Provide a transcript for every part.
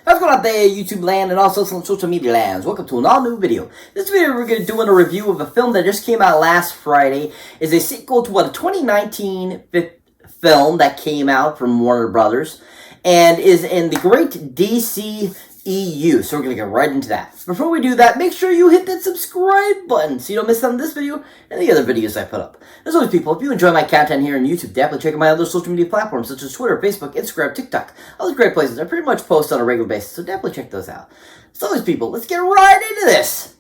What's going on there, YouTube land and also some social media lands? Welcome to an all-new video. This video we're going to do a review of a film that just came out last Friday. It's a sequel to a 2019 film that came out from Warner Brothers and is in the great DCEU. So we're going to get right into that. Before we do that, make sure you hit that subscribe button so you don't miss out on this video and the other videos I put up. As always, people, if you enjoy my content here on YouTube, definitely check out my other social media platforms such as Twitter, Facebook, Instagram, TikTok. All those great places I pretty much post on a regular basis, so definitely check those out. As always, people, let's get right into this.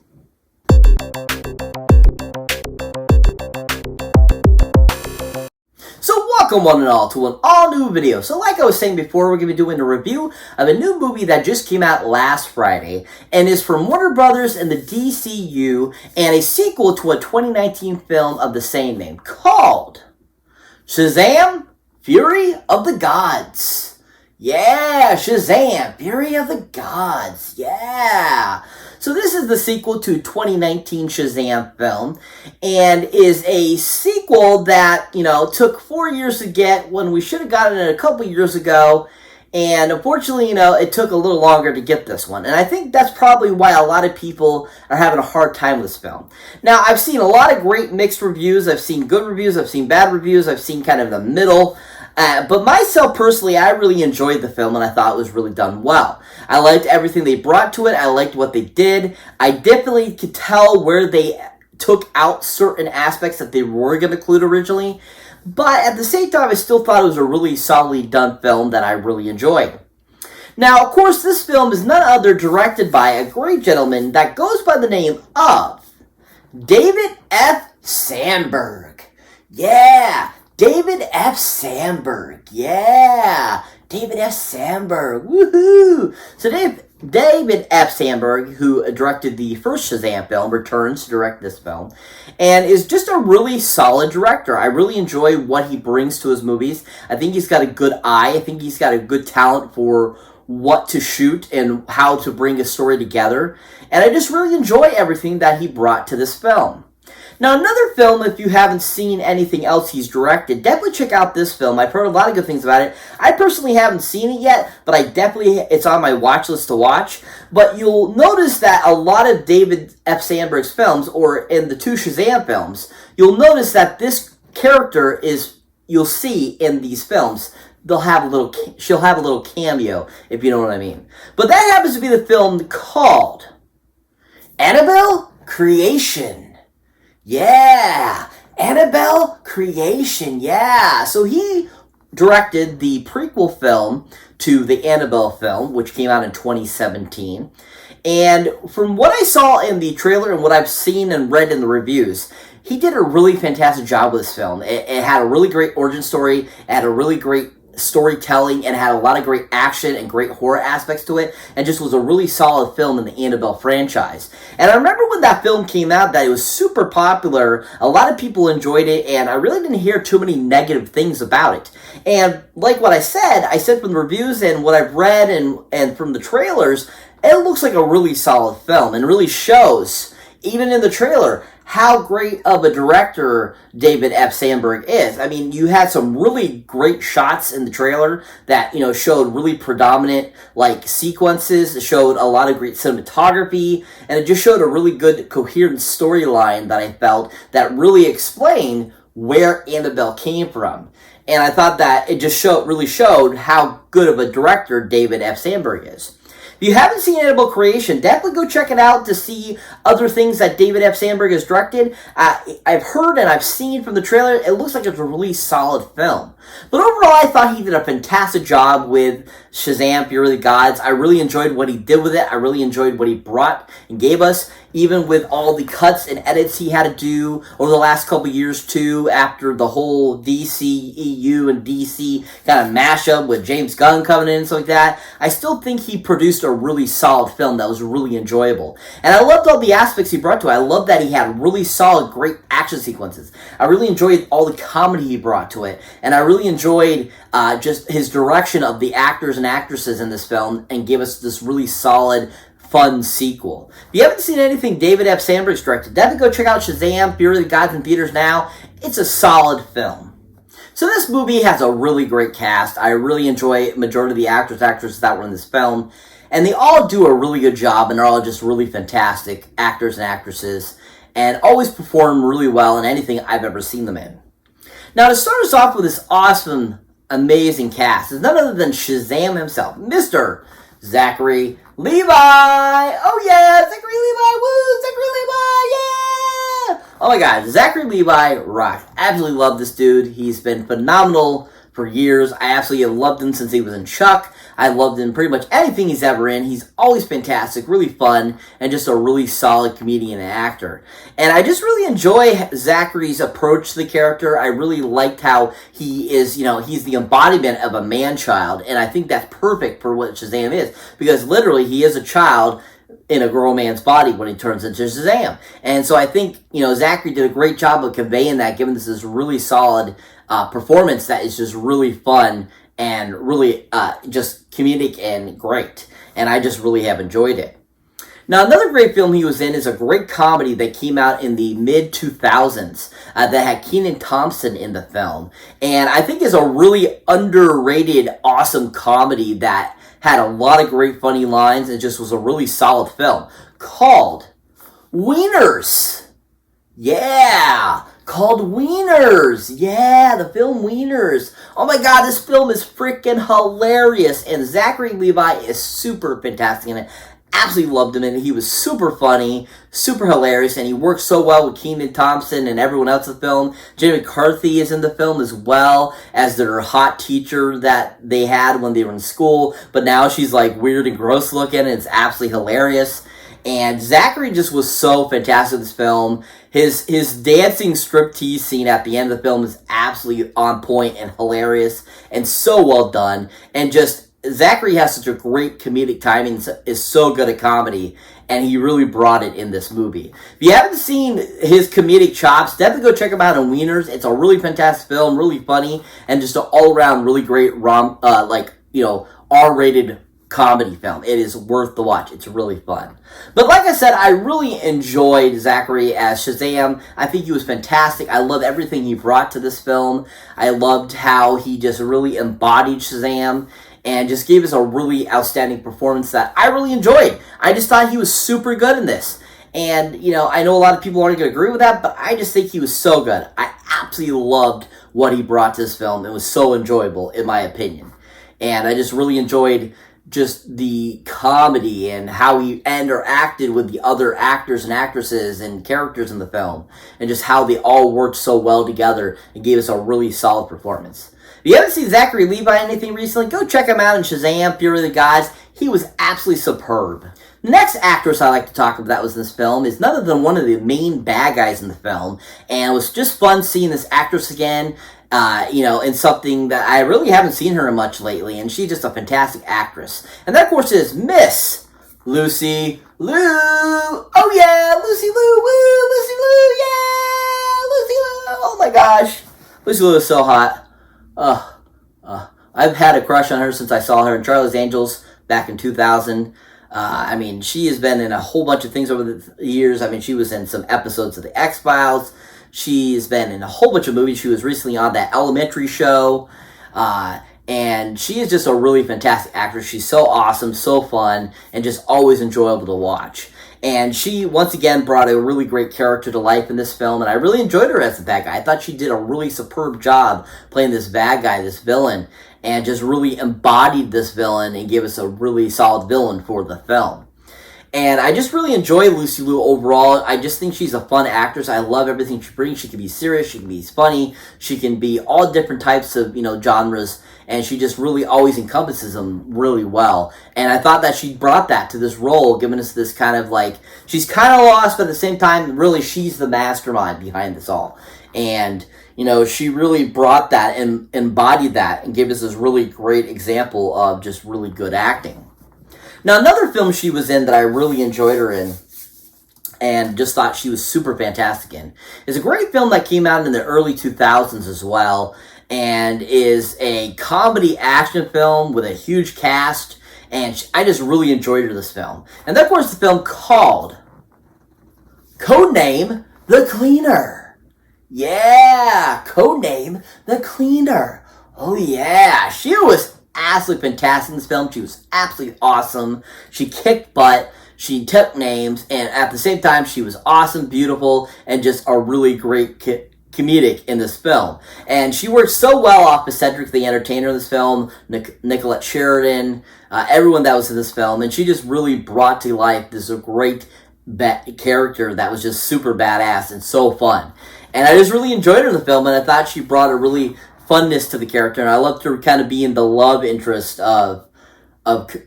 So welcome one and all to an all-new video. So like I was saying before, we're going to be doing a review of a new movie that just came out last Friday and is from Warner Brothers and the DCU and a sequel to a 2019 film of the same name called Shazam, Fury of the Gods. Yeah, Shazam, Fury of the Gods. Yeah. So this is the sequel to 2019 Shazam film and is a sequel that, took 4 years to get when we should have gotten it a couple years ago. And unfortunately, it took a little longer to get this one. And I think that's probably why a lot of people are having a hard time with this film. Now, I've seen a lot of great mixed reviews. I've seen good reviews. I've seen bad reviews. I've seen kind of the middle. But myself, personally, I really enjoyed the film and I thought it was really done well. I liked everything they brought to it. I liked what they did. I definitely could tell where they took out certain aspects that they were going to include originally. But at the same time, I still thought it was a really solidly done film that I really enjoyed. Now, of course, this film is none other directed by a great gentleman that goes by the name of David F. Sandberg. Yeah, David F. Sandberg. Yeah, David F. Sandberg. Woohoo! So David F. Sandberg, who directed the first Shazam film, returns to direct this film, and is just a really solid director. I really enjoy what he brings to his movies. I think he's got a good eye. I think he's got a good talent for what to shoot and how to bring a story together. And I just really enjoy everything that he brought to this film. Now, another film, if you haven't seen anything else he's directed, definitely check out this film. I've heard a lot of good things about it. I personally haven't seen it yet, but it's on my watch list to watch. But you'll notice that a lot of David F. Sandberg's films, or in the two Shazam films, you'll notice that this character you'll see in these films, she'll have a little cameo, if you know what I mean. But that happens to be the film called Annabelle Creation. Yeah, Annabelle Creation, yeah. So he directed the prequel film to the Annabelle film, which came out in 2017. And from what I saw in the trailer and what I've seen and read in the reviews, he did a really fantastic job with this film. It had a really great origin story, it had a really great storytelling, and had a lot of great action and great horror aspects to it, and just was a really solid film in the Annabelle franchise. And I remember when that film came out that it was super popular, a lot of people enjoyed it, and I really didn't hear too many negative things about it. And like what I said from the reviews and what I've read and from the trailers, it looks like a really solid film, and really shows, even in the trailer, how great of a director David F. Sandberg is. I mean, you had some really great shots in the trailer that, showed really predominant, sequences. It showed a lot of great cinematography, and it just showed a really good, coherent storyline that I felt that really explained where Annabelle came from. And I thought that it just really showed how good of a director David F. Sandberg is. If you haven't seen Annabelle Creation, definitely go check it out to see other things that David F. Sandberg has directed. I've heard and I've seen from the trailer, it looks like it's a really solid film. But overall, I thought he did a fantastic job with Shazam, Fury of the Gods. I really enjoyed what he did with it. I really enjoyed what he brought and gave us, even with all the cuts and edits he had to do over the last couple years, too, after the whole DCEU and DC kind of mashup with James Gunn coming in and stuff like that. I still think he produced a really solid film that was really enjoyable. And I loved all the aspects he brought to it. I loved that he had really solid, great action sequences. I really enjoyed all the comedy he brought to it. And I really enjoyed just his direction of the actors and actresses in this film and gave us this really solid, fun sequel. If you haven't seen anything David F. Sandberg's directed, definitely go check out Shazam, Fury of the Gods in theaters now. It's a solid film. So this movie has a really great cast. I really enjoy majority of the actresses that were in this film. And they all do a really good job, and they're all just really fantastic actors and actresses, and always perform really well in anything I've ever seen them in. Now, to start us off with this awesome, amazing cast is none other than Shazam himself, Mr. Zachary Levi! Oh yeah, Zachary Levi! Woo! Zachary Levi! Yeah! Oh my god, Zachary Levi rocked. Absolutely love this dude. He's been phenomenal for years. I absolutely loved him since he was in Chuck. I loved him pretty much anything he's ever in. He's always fantastic, really fun, and just a really solid comedian and actor. And I just really enjoy Zachary's approach to the character. I really liked how he is, he's the embodiment of a man-child, and I think that's perfect for what Shazam is, because literally he is a child in a grown man's body when he turns into Shazam. And so I think, Zachary did a great job of conveying that, giving this really solid performance that is just really fun and really just comedic and great. And I just really have enjoyed it. Now, another great film he was in is a great comedy that came out in the mid-2000s that had Kenan Thompson in the film. And I think is a really underrated, awesome comedy that had a lot of great funny lines and just was a really solid film called Wieners. Yeah! Called Wieners. Yeah, the film Wieners. Oh my god, this film is freaking hilarious. And Zachary Levi is super fantastic in it. Absolutely loved him in it. He was super funny, super hilarious, and he worked so well with Kenan Thompson and everyone else in the film. Jenny McCarthy is in the film as well as their hot teacher that they had when they were in school. But now she's like weird and gross looking, and it's absolutely hilarious. And Zachary just was so fantastic in this film. His dancing striptease scene at the end of the film is absolutely on point and hilarious and so well done. And just Zachary has such a great comedic timing, is so good at comedy, and he really brought it in this movie. If you haven't seen his comedic chops, definitely go check him out on Wieners. It's a really fantastic film, really funny, and just an all-around really great R-rated comedy film. It is worth the watch. It's really fun. But like I said, I really enjoyed Zachary as Shazam. I think he was fantastic. I love everything he brought to this film. I loved how he just really embodied Shazam and just gave us a really outstanding performance that I really enjoyed. I just thought he was super good in this. And, I know a lot of people aren't going to agree with that, but I just think he was so good. I absolutely loved what he brought to this film. It was so enjoyable, in my opinion. And I just really enjoyed just the comedy and how he interacted with the other actors and actresses and characters in the film, and just how they all worked so well together and gave us a really solid performance. If you haven't seen Zachary Levi anything recently, go check him out in Shazam, Fury of the Gods. He was absolutely superb. The next actress I like to talk about that was in this film is none other than one of the main bad guys in the film, and it was just fun seeing this actress again, in something that I really haven't seen her in much lately, and she's just a fantastic actress. And that, of course, is Miss Lucy Liu. Oh yeah, Lucy Liu, woo, Lucy Liu, yeah, Lucy Liu. Oh my gosh, Lucy Liu is so hot. I've had a crush on her since I saw her in Charlie's Angels back in 2000. She has been in a whole bunch of things over the years. She was in some episodes of The X-Files. She's been in a whole bunch of movies. She was recently on that Elementary show. And she is just a really fantastic actress. She's so awesome, so fun, and just always enjoyable to watch. And she, once again, brought a really great character to life in this film, and I really enjoyed her as the bad guy. I thought she did a really superb job playing this bad guy, this villain, and just really embodied this villain and gave us a really solid villain for the film. And I just really enjoy Lucy Liu overall. I just think she's a fun actress. I love everything she brings. She can be serious, she can be funny, she can be all different types of, genres, and she just really always encompasses them really well. And I thought that she brought that to this role, giving us this kind of she's kind of lost, but at the same time, really, she's the mastermind behind this all. And, she really brought that and embodied that and gave us this really great example of just really good acting. Now, another film she was in that I really enjoyed her in and just thought she was super fantastic in is a great film that came out in the early 2000s as well, and is a comedy action film with a huge cast, and I just really enjoyed her this film. And that, of course, the film called Codename The Cleaner. Yeah, codename The Cleaner. Oh yeah, she was absolutely fantastic in this film. She was absolutely awesome. She kicked butt. She took names, and at the same time, she was awesome, beautiful, and just a really great comedic in this film. And she worked so well off of Cedric the Entertainer in this film, Nicolette Sheridan, everyone that was in this film, and she just really brought to life this great character that was just super badass and so fun. And I just really enjoyed her in the film, and I thought she brought a really funness to the character, and I loved her kind of being the love interest of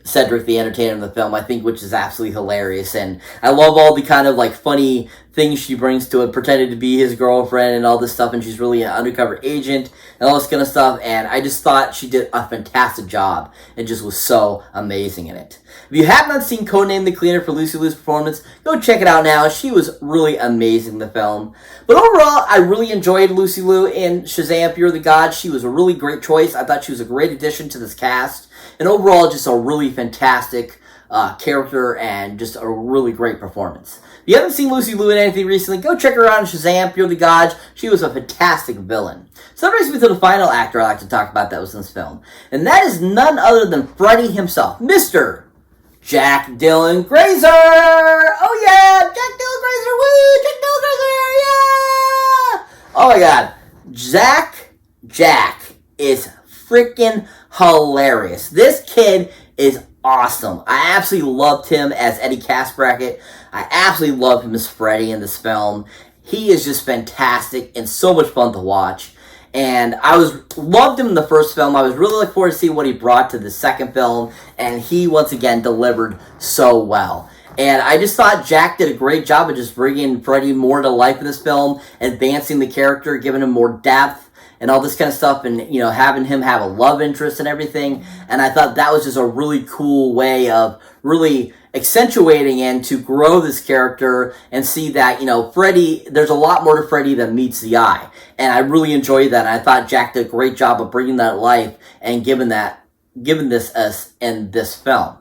Cedric the Entertainer in the film, I think, which is absolutely hilarious. And I love all the kind of like funny things she brings to it, pretending to be his girlfriend and all this stuff, and she's really an undercover agent and all this kind of stuff. And I just thought she did a fantastic job and just was so amazing in it. If you have not seen Codename The Cleaner for Lucy Liu's performance, go check it out now. She was really amazing in the film. But overall, I really enjoyed Lucy Liu in Shazam! Fear of the Gods. She was a really great choice. I thought she was a great addition to this cast. And overall, just a really fantastic character and just a really great performance. If you haven't seen Lucy Liu in anything recently, go check her out in Shazam! Fear of the Gods. She was a fantastic villain. So that brings me to the final actor I like to talk about that was in this film. And that is none other than Freddy himself, Mr. Jack Dylan Grazer! Oh yeah! Jack Dylan Grazer! Woo! Jack Dylan Grazer! Yeah! Oh my god. Jack is freaking hilarious. This kid is awesome. I absolutely loved him as Eddie Casbracket. I absolutely love him as Freddy in this film. He is just fantastic and so much fun to watch. And I loved him in the first film. I was really looking forward to see what he brought to the second film, and he once again delivered so well. And I just thought Jack did a great job of just bringing Freddy more to life in this film, advancing the character, giving him more depth, and all this kind of stuff, and, you know, having him have a love interest and everything. And I thought that was just a really cool way of really accentuating and to grow this character and see that, you know, Freddy, there's a lot more to Freddy than meets the eye. And I really enjoyed that. And I thought Jack did a great job of bringing that to life and giving this us in this film.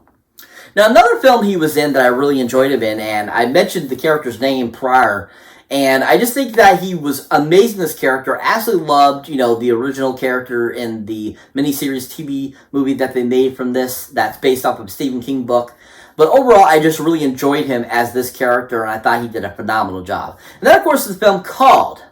Now, another film he was in that I really enjoyed him in, and I mentioned the character's name prior, and I just think that he was amazing, this character. Absolutely loved, you know, the original character in the miniseries TV movie that they made from this, that's based off of a Stephen King book. But overall, I just really enjoyed him as this character, and I thought he did a phenomenal job. And then, of course, the film called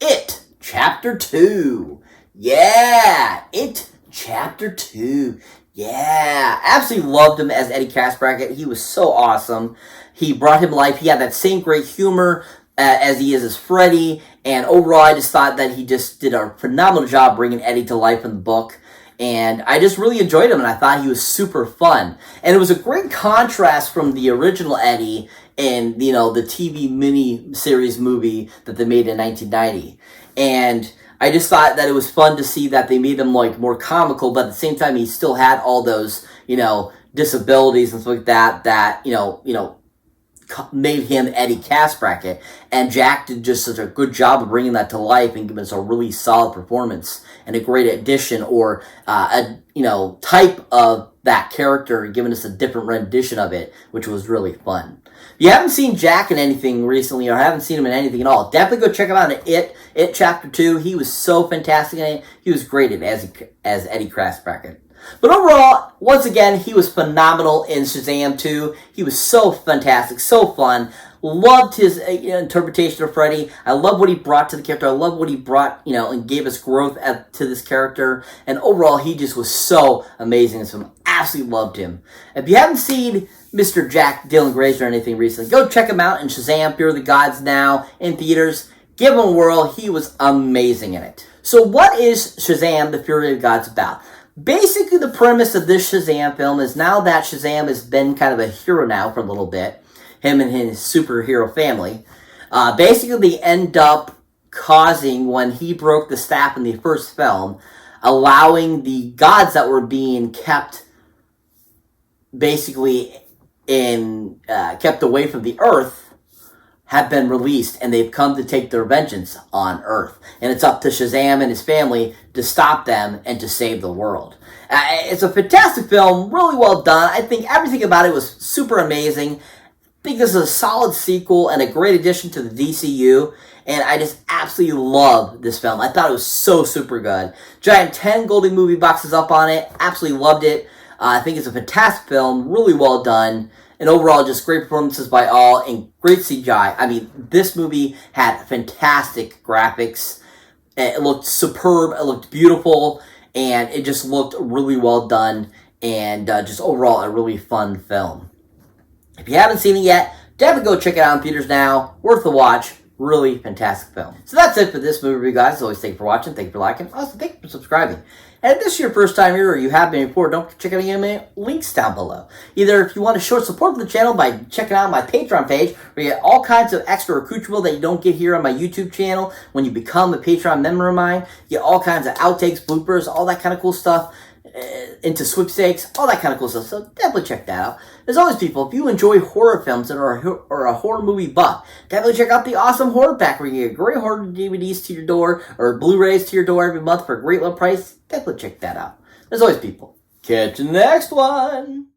It Chapter 2. Yeah, It Chapter 2. Yeah, absolutely loved him as Eddie Casbracket. He was so awesome. He brought him life. He had that same great humor as he is as Freddy, and overall I just thought that he just did a phenomenal job bringing Eddie to life in the book, and I just really enjoyed him, and I thought he was super fun. And it was a great contrast from the original Eddie in, you know, the TV mini-series movie that they made in 1990. And I just thought that it was fun to see that they made him, like, more comical, but at the same time he still had all those, you know, disabilities and stuff like that, you know, made him Eddie Casbracket, and Jack did just such a good job of bringing that to life and giving us a really solid performance and a great addition, or a, you know, type of that character, giving us a different rendition of it, which was really fun. If you haven't seen Jack in anything recently, or haven't seen him in anything at all, definitely go check him out in It Chapter 2. He was so fantastic in it. He was great as Eddie Casbracket. But overall, once again, he was phenomenal in Shazam 2. He was so fantastic, so fun. Loved his interpretation of Freddy. I love what he brought to the character. I love what he brought, you know, and gave us growth to this character. And overall, he just was so amazing. So I absolutely loved him. If you haven't seen Mr. Jack Dylan Grazer or anything recently, go check him out in Shazam! Fear of the Gods now in theaters. Give him a whirl. He was amazing in it. So what is Shazam! The Fury of the Gods about? Basically, the premise of this Shazam film is now that Shazam has been kind of a hero now for a little bit, him and his superhero family, basically they end up causing, when he broke the staff in the first film, allowing the gods that were being kept basically kept away from the earth have been released, and they've come to take their vengeance on Earth. And it's up to Shazam and his family to stop them and to save the world. It's a fantastic film, really well done. I think everything about it was super amazing. think this is a solid sequel and a great addition to the DCU. And I just absolutely love this film. I thought it was so super good. Giant 10 Golden Movie boxes up on it. Absolutely loved it. I think it's a fantastic film. Really well done. And overall, just great performances by all and great CGI. I mean, this movie had fantastic graphics. It looked superb. It looked beautiful. And it just looked really well done. And just overall, a really fun film. If you haven't seen it yet, definitely go check it out in theaters now. Worth the watch. Really fantastic film. So that's it for this movie review, guys. As always, thank you for watching. Thank you for liking. Also, thank you for subscribing. And if this is your first time here or you have been before, don't forget to check out any of my links down below. Either if you want to show support for the channel by checking out my Patreon page, where you get all kinds of extra accoutrement that you don't get here on my YouTube channel. When you become a Patreon member of mine, you get all kinds of outtakes, bloopers, all that kind of cool stuff. Into sweepstakes, all that kind of cool stuff. So definitely check that out. As always, people, if you enjoy horror films and are a horror movie buff, definitely check out the awesome horror pack where you get great horror DVDs to your door or Blu-rays to your door every month for a great low price. Definitely check that out. As always, people, catch you in the next one.